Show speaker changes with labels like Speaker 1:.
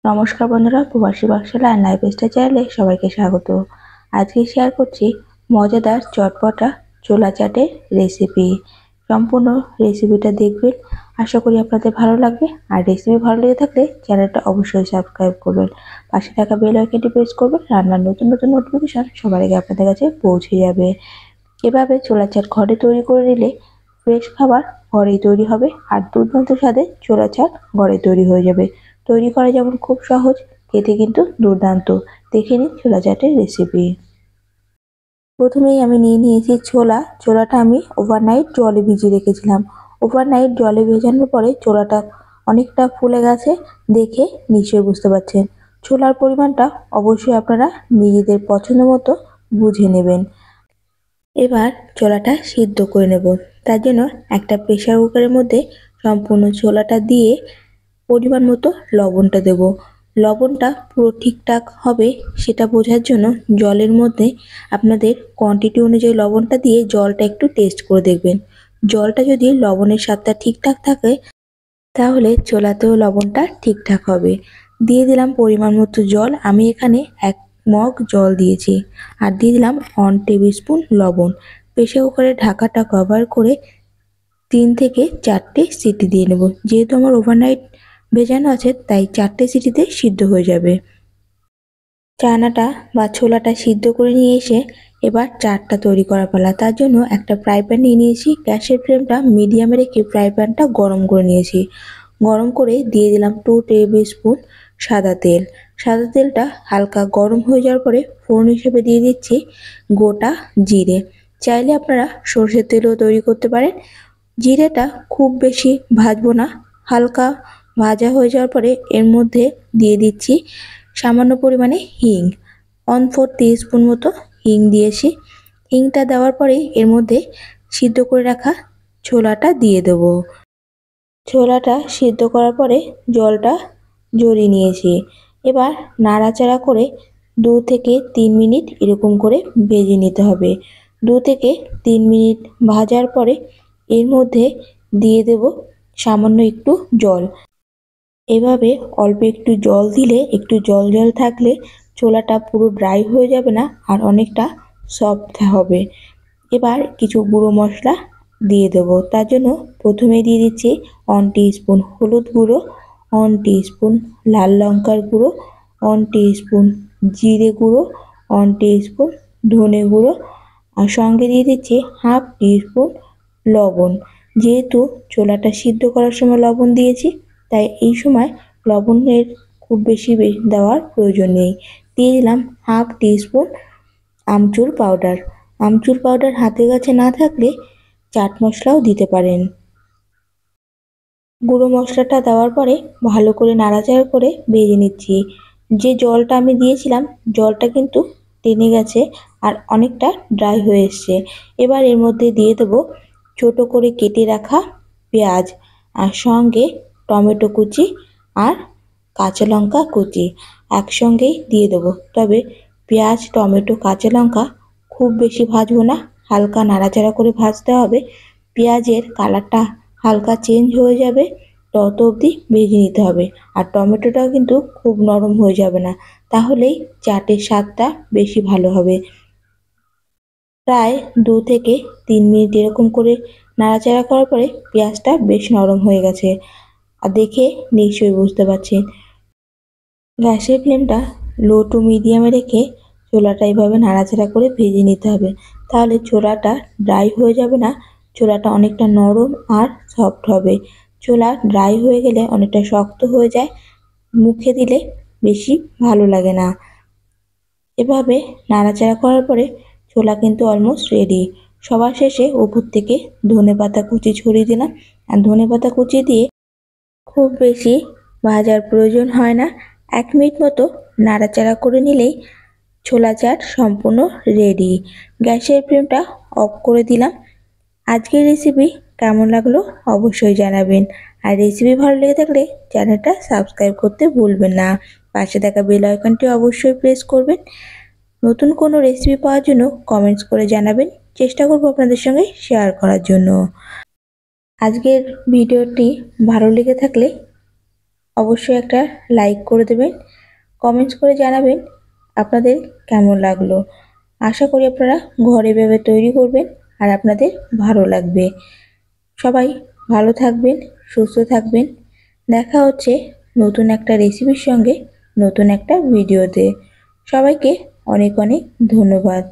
Speaker 1: নমস্কার বন্ধুরা, প্রবাসী বাক্সলা অ্যান্ড লাইফস্টাইল চ্যানেলে সবাইকে স্বাগত। আজকে শেয়ার করছি মজাদার চটপটা ছোলা চাটের রেসিপি। সম্পূর্ণ রেসিপিটা দেখবেন, আশা করি আপনাদের ভালো লাগবে। আর রেসিপি ভালো লেগে থাকলে চ্যানেলটা অবশ্যই সাবস্ক্রাইব করবেন, পাশে থাকা বেল আইকনটি প্রেস করবেন। রান্নার নতুন নতুন নোটিফিকেশন সবার আগে আপনাদের কাছে পৌঁছে যাবে। এভাবে ছোলা চাট ঘরে তৈরি করে নিলে ফ্রেশ খাবার ঘরেই তৈরি হবে, আর দুর্দান্ত স্বাদে ছোলা চাট ঘরে তৈরি হয়ে যাবে। তৈরি করা যেমন খুব সহজ, খেতে কিন্তু দুর্দান্ত। দেখে নিন ছোলা চাটের রেসিপি। প্রথমেই আমি নিয়ে নিয়েছি ছোলাটা আমি ওভারনাইট জলে ভিজিয়ে রেখেছিলাম। ওভারনাইট জলে ভেজানোর পরে ছোলাটা অনেকটা ফুলে গেছে, দেখে নিশ্চয়ই বুঝতে পারছেন। ছোলার পরিমাণটা অবশ্যই আপনারা নিজেদের পছন্দ মতো বুঝে নেবেন। এবার ছোলাটা সিদ্ধ করে নেব। তার জন্য একটা প্রেসার কুকারের মধ্যে সম্পূর্ণ ছোলাটা দিয়ে পরিমাণ মতো লবণটা দেব। লবণটা পুরো ঠিকঠাক হবে সেটা বোঝার জন্য জলের মধ্যে আপনাদের কোয়ান্টিটি অনুযায়ী লবণটা দিয়ে জলটা একটু টেস্ট করে দেখবেন। জলটা যদি লবণের স্বাদটা ঠিকঠাক থাকে তাহলে ছোলাতেও লবণটা ঠিকঠাক হবে। দিয়ে দিলাম পরিমাণ মতো জল। আমি এখানে 1 মগ জল দিয়েছি, আর দিয়ে দিলাম 1 টেবিল স্পুন লবণ। প্রেসার কুকারের ঢাকাটা কভার করে 3 থেকে 4টে সিটি দিয়ে নেব। যেহেতু আমার ওভারনাইট ভেজানো আছে তাই 4টে সিটিতে সিদ্ধ হয়ে যাবে। চানাটা বা ছোলাটা সিদ্ধ করে নিয়ে এসে এবার চাটটা তৈরি করা পালা। তার জন্য একটা ফ্রাই প্যান নিয়ে নিয়েছি। গ্যাসের ফ্লেমটা মিডিয়ামে রেখে ফ্রাই প্যানটা গরম করে নিয়েছি। গরম করে দিয়ে দিলাম 2 টেবিল স্পুন সাদা তেল। সাদা তেলটা হালকা গরম হয়ে যাওয়ার পরে ফোড়ন হিসেবে দিয়ে দিচ্ছি গোটা জিরে। চাইলে আপনারা সরষের তেলও তৈরি করতে পারেন। জিরেটা খুব বেশি ভাজবো না, হালকা ভাজা হয়ে যাওয়ার পরে এর মধ্যে দিয়ে দিচ্ছি সামান্য পরিমাণে হিং। 1/4 টিস্পুন মতো হিং দিয়েছি। হিংটা দেওয়ার পরে এর মধ্যে সিদ্ধ করে রাখা ছোলাটা দিয়ে দেব। ছোলাটা সিদ্ধ করার পরে জলটা ঝরিয়ে নিয়েছি। এবার নাড়াচাড়া করে 2 থেকে 3 মিনিট এরকম করে ভেজে নিতে হবে। 2 থেকে 3 মিনিট ভাজার পরে এর মধ্যে দিয়ে দেব সামান্য একটু জল। এভাবে অল্প একটু জল দিলে, একটু জল জল থাকলে ছোলাটা পুরো ড্রাই হয়ে যাবে না, আর অনেকটা সফট হবে। এবার কিছু গুঁড়ো মশলা দিয়ে দেব। তার জন্য প্রথমে দিয়ে দিচ্ছি 1 টিস্পুন হলুদ গুঁড়ো, 1 টিস্পুন লাল লঙ্কার গুঁড়ো, 1 টিস্পুন জিরে গুঁড়ো, 1 টিস্পুন ধনে গুঁড়ো, আর সঙ্গে দিয়ে দিচ্ছি 1/2 টিস্পুন লবণ। যেহেতু ছোলাটা সিদ্ধ করার সময় লবণ দিয়েছি তাই এই সময় লবণের খুব বেশি দেওয়ার প্রয়োজন নেই। দিয়ে দিলাম 1/2 টিস্পুন আমচুর পাউডার। আমচুর পাউডার হাতের কাছে না থাকলে চাট মশলাও দিতে পারেন। গুঁড়ো মশলাটা দেওয়ার পরে ভালো করে নাড়াচাড়া করে ভেজে নিচ্ছি। যে জলটা আমি দিয়েছিলাম জলটা কিন্তু টেনে গেছে আর অনেকটা ড্রাই হয়ে এসছে। এবার এর মধ্যে দিয়ে দেবো ছোট করে কেটে রাখা পেঁয়াজ, আর সঙ্গে টমেটো কুচি আর কাঁচা লঙ্কা কুচি একসঙ্গেই দিয়ে দেবো। তবে পেঁয়াজ, টমেটো, কাঁচা লঙ্কা খুব বেশি ভাজবো না, হালকা নাড়াচাড়া করে ভাজতে হবে। পেঁয়াজের কালারটা হালকা চেঞ্জ হয়ে যাবে তত অবধি ভেজে নিতে হবে। আর টমেটোটাও কিন্তু খুব নরম হয়ে যাবে না, তাহলেই চাটের স্বাদটা বেশি ভালো হবে। প্রায় 2 থেকে 3 মিনিট এরকম করে নাড়াচাড়া করার পরে পেঁয়াজটা বেশ নরম হয়ে গেছে, আর দেখে নিশ্চয়ই বুঝতে পারছেন। গ্যাসের ফ্লেমটা লো টু মিডিয়ামে রেখে ছোলাটা এইভাবে নাড়াচাড়া করে ভেজে নিতে হবে। তাহলে ছোলাটা ড্রাই হয়ে যাবে না, ছোলাটা অনেকটা নরম আর সফট হবে। ছোলা ড্রাই হয়ে গেলে অনেকটা শক্ত হয়ে যায়, মুখে দিলে বেশি ভালো লাগে না। এভাবে নাড়াচাড়া করার পরে ছোলা কিন্তু অলমোস্ট রেডি। সবার শেষে উপর থেকে ধনেপাতা কুচি ছড়িয়ে দিলাম। আর ধনেপাতা কুচি দিয়ে খুব বেশি ভাজার প্রয়োজন হয় না, 1 মিনিট মতো নাড়াচাড়া করে নিলেই ছোলা চাট সম্পূর্ণ রেডি। গ্যাসের ফ্লেমটা অফ করে দিলাম। আজকের রেসিপি কেমন লাগলো অবশ্যই জানাবেন, আর রেসিপি ভালো লেগে থাকলে চ্যানেলটা সাবস্ক্রাইব করতে ভুলবেন না। পাশে থাকা বেল আইকনটি অবশ্যই প্রেস করবেন। নতুন কোনো রেসিপি পাওয়ার জন্য কমেন্টস করে জানাবেন, চেষ্টা করব আপনাদের সঙ্গে শেয়ার করার জন্য। আজকের ভিডিওটি ভালো লেগে থাকলে অবশ্যই একটা লাইক করে দেবেন, কমেন্টস করে জানাবেন আপনাদের কেমন লাগলো। আশা করি আপনারা ঘরে এভাবে তৈরি করবেন আর আপনাদের ভালো লাগবে। সবাই ভালো থাকবেন, সুস্থ থাকবেন। দেখা হচ্ছে নতুন একটা রেসিপির সঙ্গে, নতুন একটা ভিডিওতে। সবাইকে অনেক অনেক ধন্যবাদ।